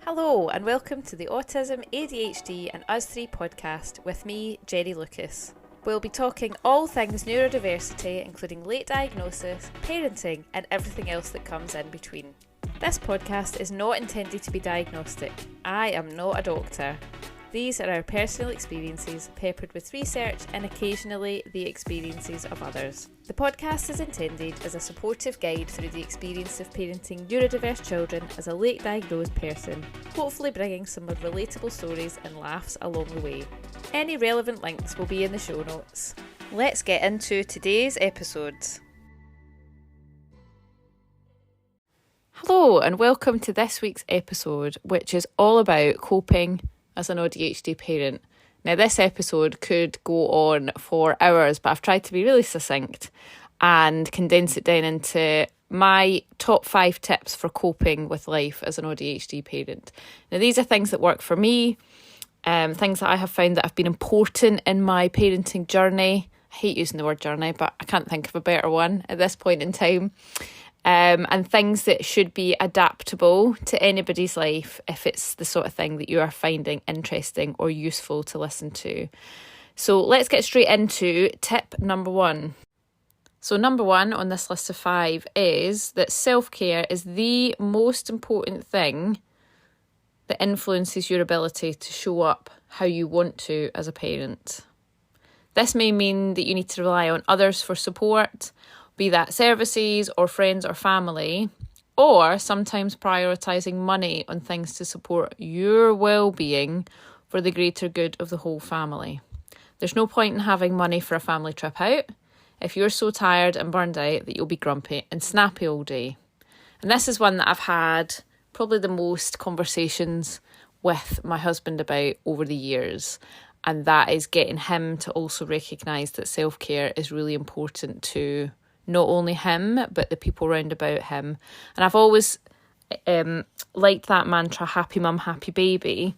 Hello and welcome to the Autism, ADHD and Us 3 podcast with me, Jenny Lucas. We'll be talking all things neurodiversity, including late diagnosis, parenting and everything else that comes in between. This podcast is not intended to be diagnostic. I am not a doctor. These are our personal experiences peppered with research and occasionally the experiences of others. The podcast is intended as a supportive guide through the experience of parenting neurodiverse children as a late diagnosed person, hopefully bringing some relatable stories and laughs along the way. Any relevant links will be in the show notes. Let's get into today's episode. Hello and welcome to this week's episode, which is all about coping as an AuDHD parent. Now this episode could go on for hours, but I've tried to be really succinct and condense it down into my top 5 tips for coping with life as an AuDHD parent. Now these are things that work for me, things that I have found that have been important in my parenting journey. I hate using the word journey, but I can't think of a better one at this point in time. And things that should be adaptable to anybody's life if it's the sort of thing that you are finding interesting or useful to listen to. So let's get straight into tip number 1. So number 1 on this list of 5 is that self-care is the most important thing that influences your ability to show up how you want to as a parent. This may mean that you need to rely on others for support, be that services or friends or family, or sometimes prioritising money on things to support your well-being for the greater good of the whole family. There's no point in having money for a family trip out if you're so tired and burned out that you'll be grumpy and snappy all day. And this is one that I've had probably the most conversations with my husband about over the years, and that is getting him to also recognise that self-care is really important to not only him, but the people round about him. And I've always liked that mantra, happy mum, happy baby,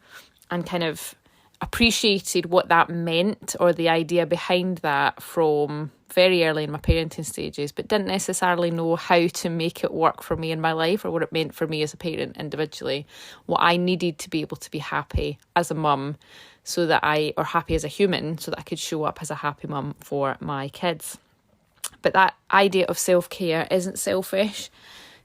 and kind of appreciated what that meant or the idea behind that from very early in my parenting stages, but didn't necessarily know how to make it work for me in my life or what it meant for me as a parent individually, what I needed to be able to be happy as a mum or happy as a human so that I could show up as a happy mum for my kids. But that idea of self-care isn't selfish.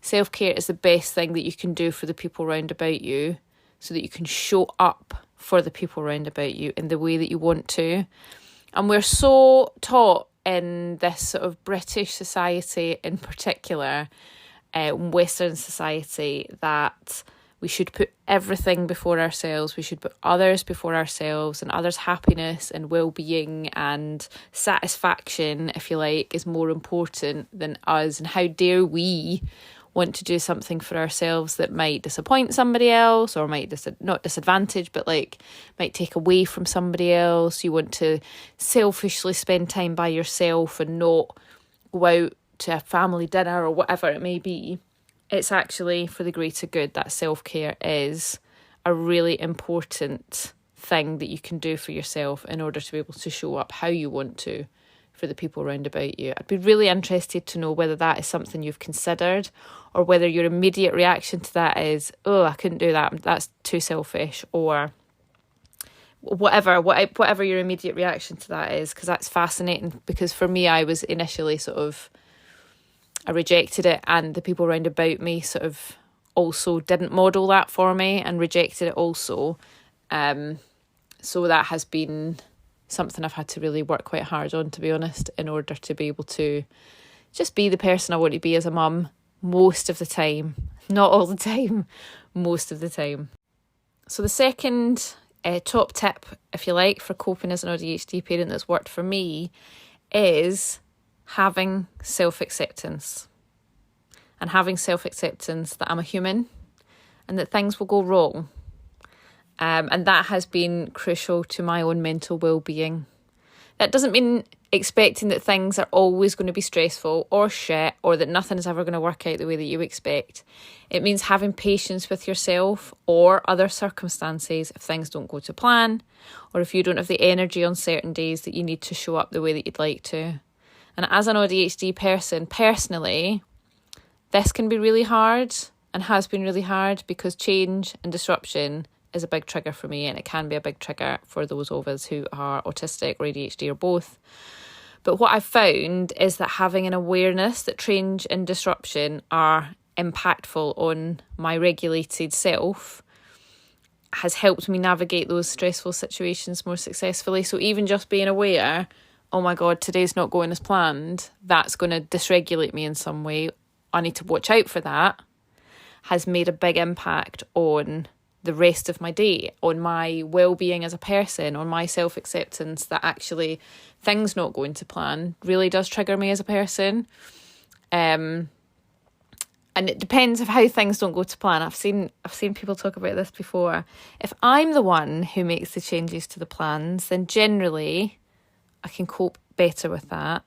Self-care is the best thing that you can do for the people round about you so that you can show up for the people round about you in the way that you want to. And we're so taught in this sort of British society in particular, Western society, that we should put everything before ourselves. We should put others before ourselves, and others' happiness and well-being and satisfaction, if you like, is more important than us. And how dare we want to do something for ourselves that might disappoint somebody else or might not disadvantage, but might take away from somebody else. You want to selfishly spend time by yourself and not go out to a family dinner or whatever it may be. It's actually for the greater good that self-care is a really important thing that you can do for yourself in order to be able to show up how you want to for the people around about you. I'd be really interested to know whether that is something you've considered or whether your immediate reaction to that is, oh, I couldn't do that, that's too selfish, or whatever your immediate reaction to that is, because that's fascinating. Because for me, I was initially I rejected it, and the people round about me sort of also didn't model that for me and rejected it also. So that has been something I've had to really work quite hard on, to be honest, in order to be able to just be the person I want to be as a mum most of the time. Not all the time, most of the time. So the second top tip, if you like, for coping as an AuDHD parent that's worked for me is having self-acceptance. And having self-acceptance that I'm a human and that things will go wrong. And that has been crucial to my own mental well-being. That doesn't mean expecting that things are always going to be stressful or shit, or that nothing is ever going to work out the way that you expect. It means having patience with yourself or other circumstances if things don't go to plan, or if you don't have the energy on certain days that you need to show up the way that you'd like to. And as an AuDHD person, personally, this can be really hard. and has been really hard, because change and disruption is a big trigger for me, and it can be a big trigger for those of us who are autistic or ADHD or both. But what I've found is that having an awareness that change and disruption are impactful on my regulated self has helped me navigate those stressful situations more successfully. So even just being aware, oh my God, today's not going as planned, that's going to dysregulate me in some way, I need to watch out for that, has made a big impact on the rest of my day, on my well-being as a person, on my self-acceptance that actually things not going to plan really does trigger me as a person. And it depends of how things don't go to plan. I've seen people talk about this before. If I'm the one who makes the changes to the plans, then generally I can cope better with that.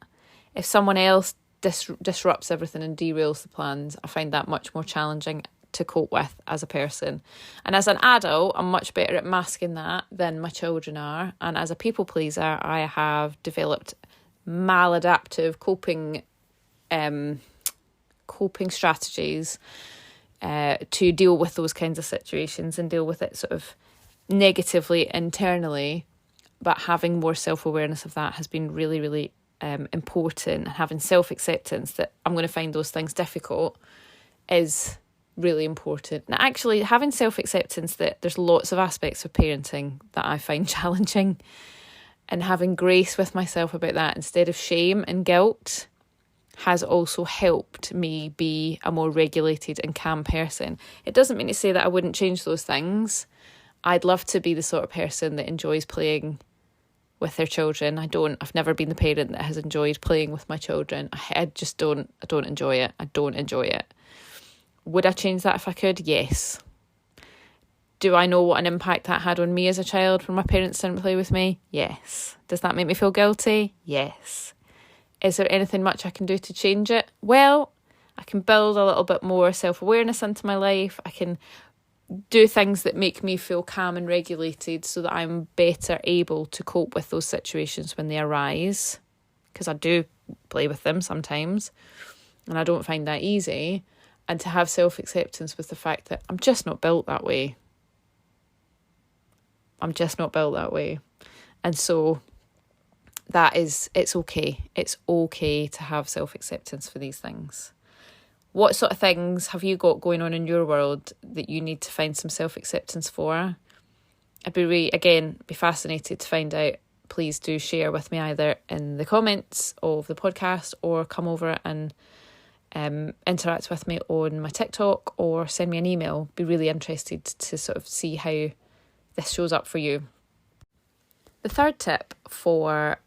If someone else disrupts everything and derails the plans, I find that much more challenging to cope with as a person. And as an adult, I'm much better at masking that than my children are. And as a people pleaser, I have developed maladaptive coping strategies to deal with those kinds of situations and deal with it sort of negatively internally. But having more self-awareness of that has been really, really important. Having self-acceptance that I'm going to find those things difficult is really important. And actually having self-acceptance that there's lots of aspects of parenting that I find challenging, and having grace with myself about that instead of shame and guilt has also helped me be a more regulated and calm person. It doesn't mean to say that I wouldn't change those things. I'd love to be the sort of person that enjoys playing with their children. I've never been the parent that has enjoyed playing with my children. I don't enjoy it. I don't enjoy it. Would I change that if I could? Yes. Do I know what an impact that had on me as a child when my parents didn't play with me? Yes. Does that make me feel guilty? Yes. Is there anything much I can do to change it? Well, I can build a little bit more self-awareness into my life. I can do things that make me feel calm and regulated so that I'm better able to cope with those situations when they arise, because I do play with them sometimes and I don't find that easy. And to have self-acceptance with the fact that I'm just not built that way. I'm just not built that way. And so it's okay. It's okay to have self-acceptance for these things. What sort of things have you got going on in your world that you need to find some self-acceptance for? I'd be fascinated to find out. Please do share with me either in the comments of the podcast or come over and interact with me on my TikTok or send me an email. Be really interested to sort of see how this shows up for you. The third tip for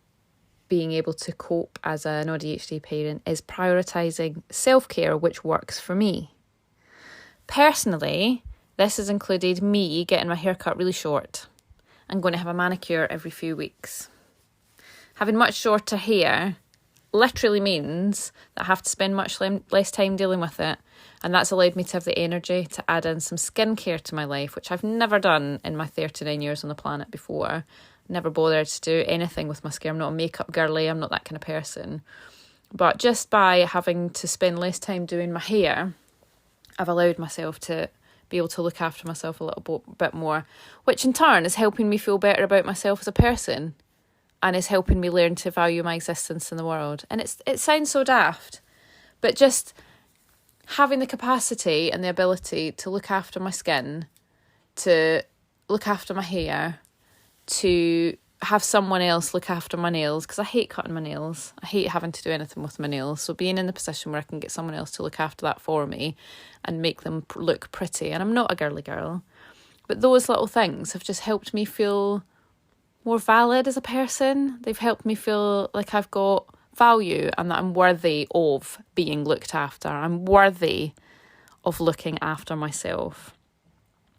being able to cope as an AuDHD parent is prioritising self-care, which works for me. Personally, this has included me getting my hair cut really short. I'm going to have a manicure every few weeks. Having much shorter hair literally means that I have to spend much less time dealing with it, and that's allowed me to have the energy to add in some skincare to my life, which I've never done in my 39 years on the planet before. Never bothered to do anything with my skin. I'm not a makeup girly, I'm not that kind of person. But just by having to spend less time doing my hair, I've allowed myself to be able to look after myself a little bit more, which in turn is helping me feel better about myself as a person and is helping me learn to value my existence in the world. And it sounds so daft, but just having the capacity and the ability to look after my skin, to look after my hair, to have someone else look after my nails, because I hate cutting my nails. I hate having to do anything with my nails. So being in the position where I can get someone else to look after that for me and make them look pretty. And I'm not a girly girl, but those little things have just helped me feel more valid as a person. They've helped me feel like I've got value and that I'm worthy of being looked after. I'm worthy of looking after myself.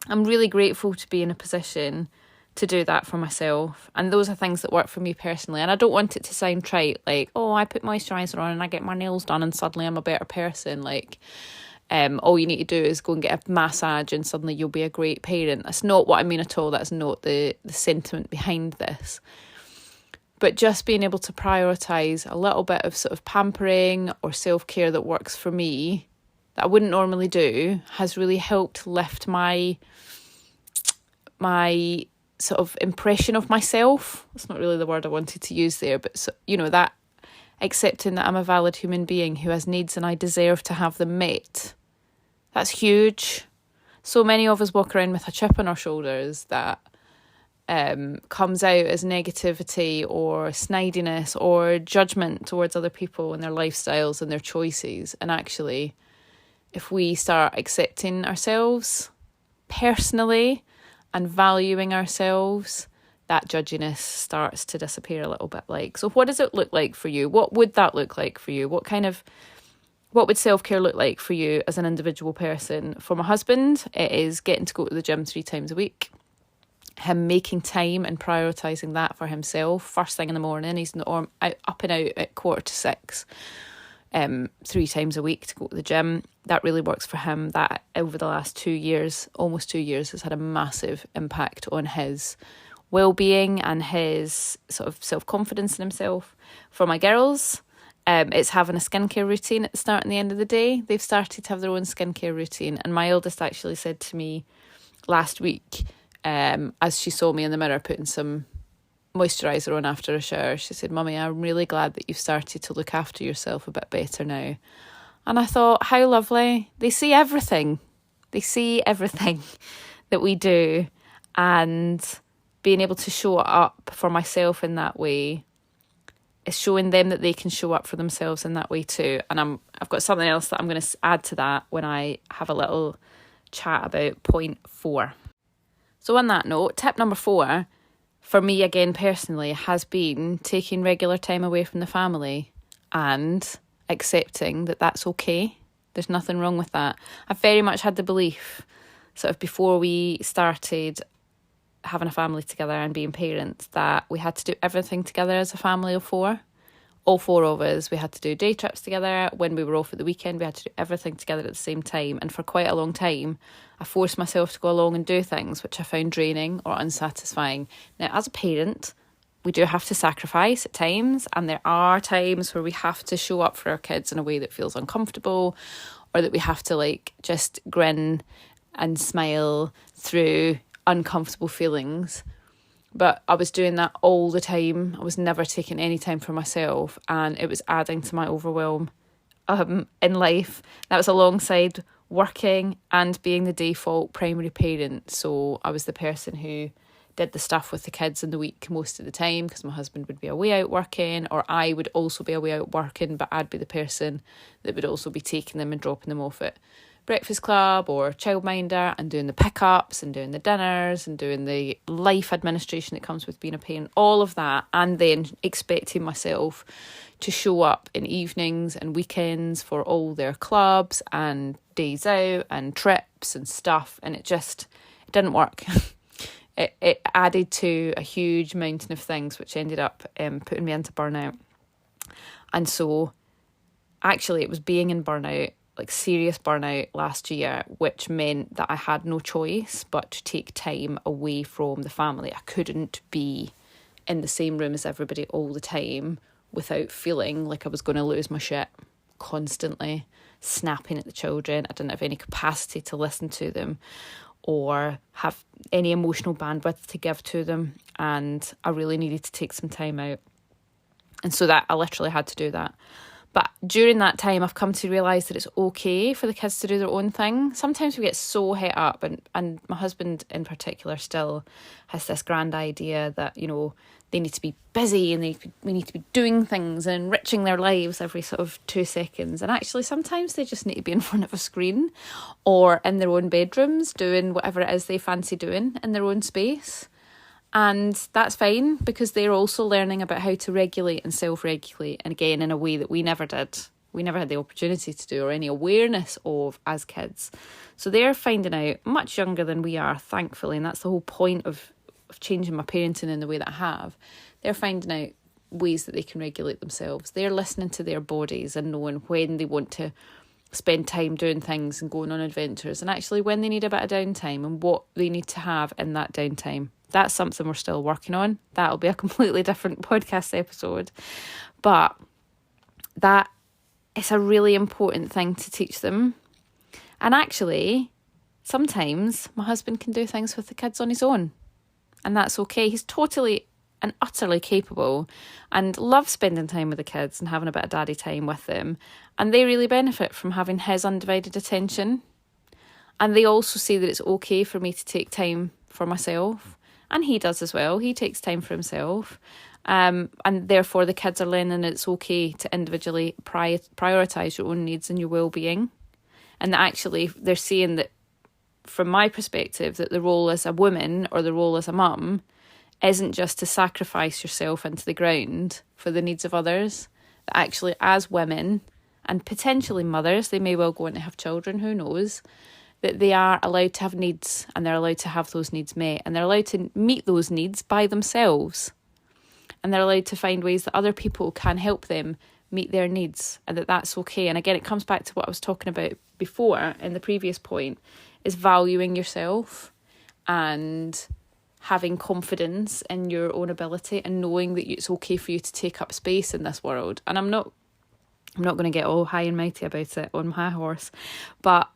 I'm really grateful to be in a position to do that for myself, and those are things that work for me personally. And I don't want it to sound trite, like, oh, I put moisturiser on and I get my nails done and suddenly I'm a better person. Like, all you need to do is go and get a massage and suddenly you'll be a great parent. That's not what I mean at all. That's not the sentiment behind this. But just being able to prioritise a little bit of sort of pampering or self-care that works for me, that I wouldn't normally do has really helped lift my sort of impression of myself. That's not really the word I wanted to use there, but so, that accepting that I'm a valid human being who has needs and I deserve to have them met. That's huge. So many of us walk around with a chip on our shoulders that comes out as negativity or snidiness or judgment towards other people and their lifestyles and their choices. And actually, if we start accepting ourselves personally and valuing ourselves, that judginess starts to disappear a little bit. So what does it look like for you? What would that look like for you? What would self-care look like for you as an individual person? For my husband, it is getting to go to the gym 3 times a week. Him making time and prioritising that for himself. First thing in the morning, he's up and out at 5:45, 3 times a week to go to the gym. That really works for him. That over the last 2 years, almost 2 years, has had a massive impact on his well-being and his sort of self-confidence in himself. For my girls, it's having a skincare routine at the start and the end of the day. They've started to have their own skincare routine. And my eldest actually said to me last week, as she saw me in the mirror putting some moisturiser on after a shower, she said, "Mummy, I'm really glad that you've started to look after yourself a bit better now." And I thought, how lovely. They see everything. They see everything that we do. And being able to show up for myself in that way is showing them that they can show up for themselves in that way too. And I've got something else that I'm going to add to that when I have a little chat about point 4. So on that note, tip number 4, for me again personally, has been taking regular time away from the family and accepting that that's okay. There's nothing wrong with that. I've very much had the belief, sort of before we started having a family together and being parents, that we had to do everything together as a family of 4. All 4 of us, we had to do day trips together. When we were off at the weekend, we had to do everything together at the same time. And for quite a long time, I forced myself to go along and do things which I found draining or unsatisfying. Now, as a parent, we do have to sacrifice at times, and there are times where we have to show up for our kids in a way that feels uncomfortable, or that we have to just grin and smile through uncomfortable feelings. But I was doing that all the time. I was never taking any time for myself, and it was adding to my overwhelm in life. That was alongside working and being the default primary parent. So I was the person who did the stuff with the kids in the week most of the time, because my husband would be away out working, or I would also be away out working, but I'd be the person that would also be taking them and dropping them off at breakfast club or childminder, and doing the pickups and doing the dinners and doing the life administration that comes with being a parent, all of that, and then expecting myself to show up in evenings and weekends for all their clubs and days out and trips and stuff, and it didn't work. It added to a huge mountain of things which ended up putting me into burnout. And so actually it was being in burnout, serious burnout last year, which meant that I had no choice but to take time away from the family. I couldn't be in the same room as everybody all the time without feeling like I was going to lose my shit, constantly snapping at the children. I didn't have any capacity to listen to them or have any emotional bandwidth to give to them, and I really needed to take some time out. And so that I literally had to do that. But during that time, I've come to realise that it's okay for the kids to do their own thing. Sometimes we get so het up, and my husband in particular still has this grand idea that, they need to be busy and we need to be doing things and enriching their lives every sort of 2 seconds. And actually, sometimes they just need to be in front of a screen or in their own bedrooms doing whatever it is they fancy doing in their own space. And that's fine, because they're also learning about how to regulate and self-regulate, and again, in a way that we never did. We never had the opportunity to do or any awareness of as kids. So they're finding out much younger than we are, thankfully, and that's the whole point of changing my parenting in the way that I have. They're finding out ways that they can regulate themselves. They're listening to their bodies and knowing when they want to spend time doing things and going on adventures, and actually when they need a bit of downtime and what they need to have in that downtime. That's something we're still working on. That'll be a completely different podcast episode. But that is a really important thing to teach them. And actually, sometimes my husband can do things with the kids on his own, and that's okay. He's totally and utterly capable and loves spending time with the kids and having a bit of daddy time with them. And they really benefit from having his undivided attention. And they also say that it's okay for me to take time for myself. And he does as well. He takes time for himself. And therefore the kids are learning that it's okay to individually prioritise your own needs and your well-being. And that actually they're saying that, from my perspective, that the role as a woman or the role as a mum isn't just to sacrifice yourself into the ground for the needs of others. That actually, as women and potentially mothers, they may well go on to have children, who knows, that they are allowed to have needs and they're allowed to have those needs met, and they're allowed to meet those needs by themselves, and they're allowed to find ways that other people can help them meet their needs, and that's okay. And again, it comes back to what I was talking about before in the previous point, is valuing yourself and having confidence in your own ability and knowing that it's okay for you to take up space in this world. And I'm not going to get all high and mighty about it on my horse, but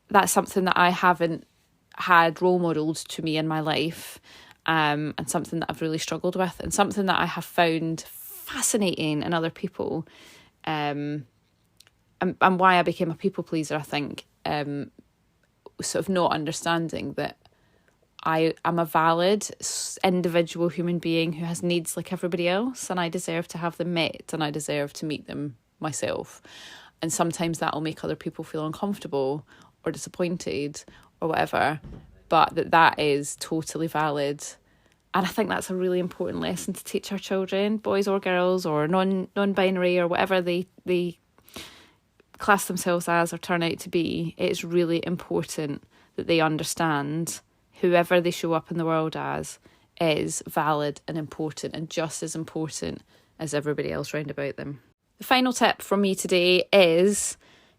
that's something that I haven't had role modelled to me in my life, and something that I've really struggled with, and something that I have found fascinating in other people, and why I became a people pleaser, I think, sort of not understanding that I am a valid individual human being who has needs like everybody else, and I deserve to have them met, and I deserve to meet them myself. And sometimes that'll make other people feel uncomfortable or disappointed or whatever, but that is totally valid. And I think that's a really important lesson to teach our children, boys or girls or non-binary or whatever they class themselves as or turn out to be. It's really important that they understand whoever they show up in the world as is valid and important, and just as important as everybody else round about them. The final tip from me today is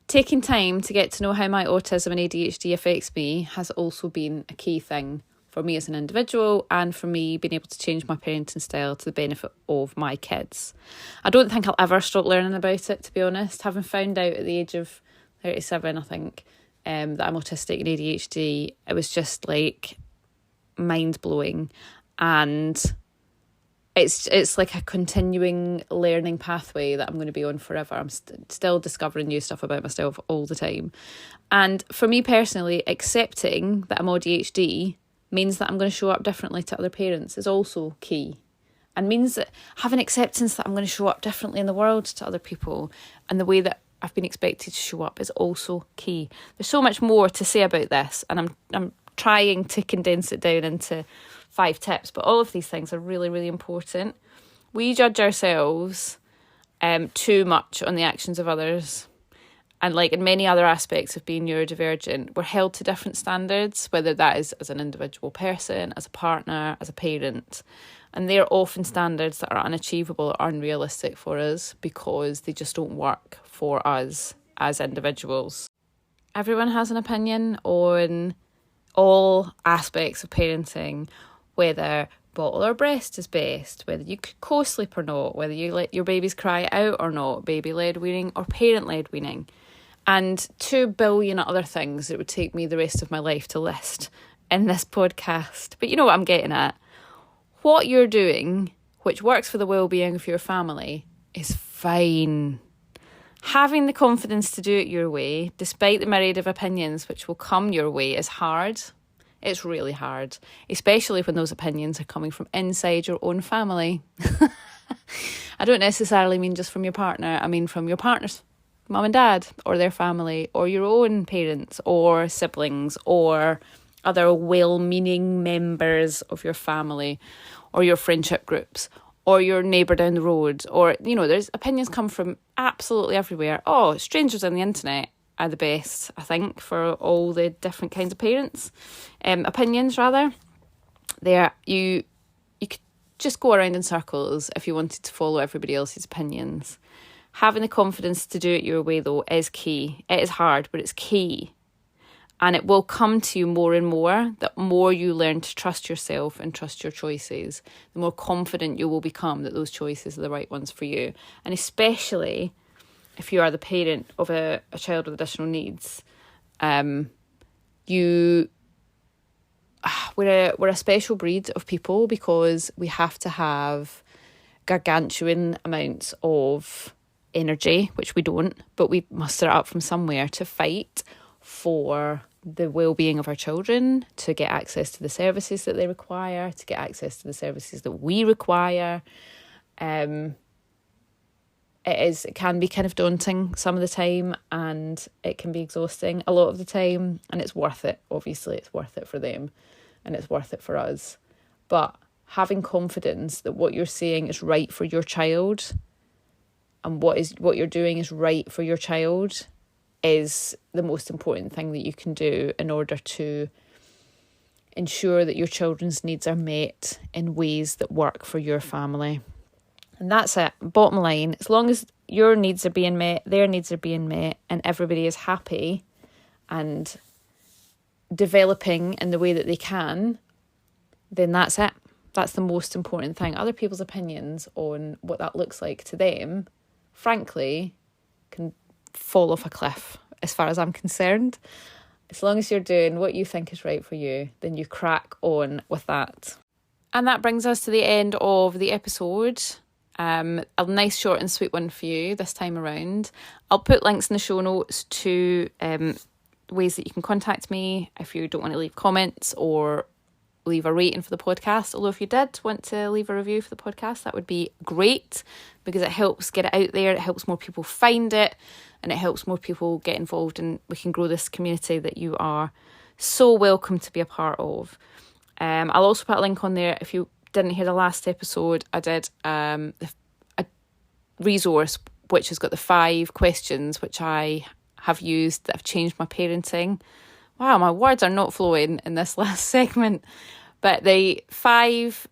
taking time to get to know how my autism and ADHD affects me has also been a key thing for me as an individual, and for me being able to change my parenting style to the benefit of my kids. I don't think I'll ever stop learning about it, to be honest. Having found out at the age of 37, I think, that I'm autistic and ADHD, it was just like mind-blowing. And it's like a continuing learning pathway that I'm going to be on forever. I'm still discovering new stuff about myself all the time. And for me personally, accepting that I'm AuDHD means that I'm going to show up differently to other parents is also key. And means that having acceptance that I'm going to show up differently in the world to other people, and the way that I've been expected to show up, is also key. There's so much more to say about this, and I'm trying to condense it down into 5 tips, but all of these things are really, really important. We judge ourselves too much on the actions of others. And like in many other aspects of being neurodivergent, we're held to different standards, whether that is as an individual person, as a partner, as a parent. And they're often standards that are unachievable or unrealistic for us because they just don't work for us as individuals. Everyone has an opinion on all aspects of parenting, whether bottle or breast is best, whether you could co-sleep or not, whether you let your babies cry out or not, baby-led weaning or parent-led weaning, and 2 billion other things it would take me the rest of my life to list in this podcast. But you know what I'm getting at. What you're doing, which works for the well-being of your family, is fine. Having the confidence to do it your way, despite the myriad of opinions which will come your way, is hard. It's really hard, especially when those opinions are coming from inside your own family. I don't necessarily mean just from your partner. I mean from your partner's mum and dad, or their family, or your own parents, or siblings, or other well-meaning members of your family, or your friendship groups, or your neighbour down the road, or, you know, there's opinions come from absolutely everywhere. Oh, strangers on the internet are the best, I think, for all the different kinds of parents. Opinions, rather. You could just go around in circles if you wanted to follow everybody else's opinions. Having the confidence to do it your way, though, is key. It is hard, but it's key. And it will come to you more and more. The more you learn to trust yourself and trust your choices, the more confident you will become that those choices are the right ones for you. And especially if you are the parent of a child with additional needs, We're a special breed of people because we have to have gargantuan amounts of energy, which we don't, but we muster it up from somewhere to fight for the well-being of our children, to get access to the services that they require, to get access to the services that we require. It can be kind of daunting some of the time, and it can be exhausting a lot of the time, and it's worth it. Obviously, it's worth it for them and it's worth it for us. But having confidence that what you're saying is right for your child and what you're doing is right for your child is the most important thing that you can do in order to ensure that your children's needs are met in ways that work for your family. And that's it. Bottom line, as long as your needs are being met, their needs are being met, and everybody is happy and developing in the way that they can, then that's it. That's the most important thing. Other people's opinions on what that looks like to them, frankly, can fall off a cliff as far as I'm concerned. As long as you're doing what you think is right for you, then you crack on with that. And that brings us to the end of the episode. A nice short and sweet one for you this time around. I'll put links in the show notes to ways that you can contact me if you don't want to leave comments or leave a rating for the podcast. Although if you did want to leave a review for the podcast, that would be great, because it helps get it out there, it helps more people find it, and it helps more people get involved, and we can grow this community that you are so welcome to be a part of. I'll also put a link on there. If you didn't hear the last episode, I did a resource which has got the 5 questions which I have used that have changed my parenting. Wow, my words are not flowing in this last segment. But the 5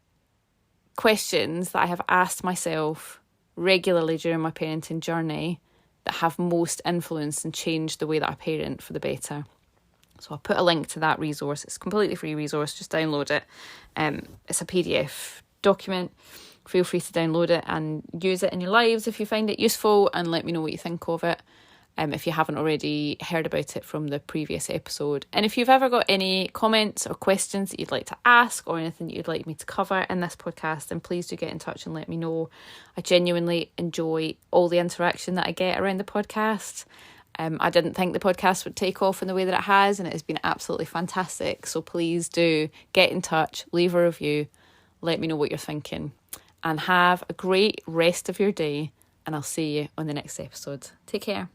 questions that I have asked myself regularly during my parenting journey that have most influenced and changed the way that I parent for the better. So I'll put a link to that resource. It's a completely free resource. Just download it. It's a PDF document. Feel free to download it and use it in your lives if you find it useful, and let me know what you think of it. If you haven't already heard about it from the previous episode. And if you've ever got any comments or questions that you'd like to ask, or anything that you'd like me to cover in this podcast, then please do get in touch and let me know. I genuinely enjoy all the interaction that I get around the podcast. I didn't think the podcast would take off in the way that it has, and it has been absolutely fantastic. So please do get in touch, leave a review, let me know what you're thinking, and have a great rest of your day, and I'll see you on the next episode. Take care.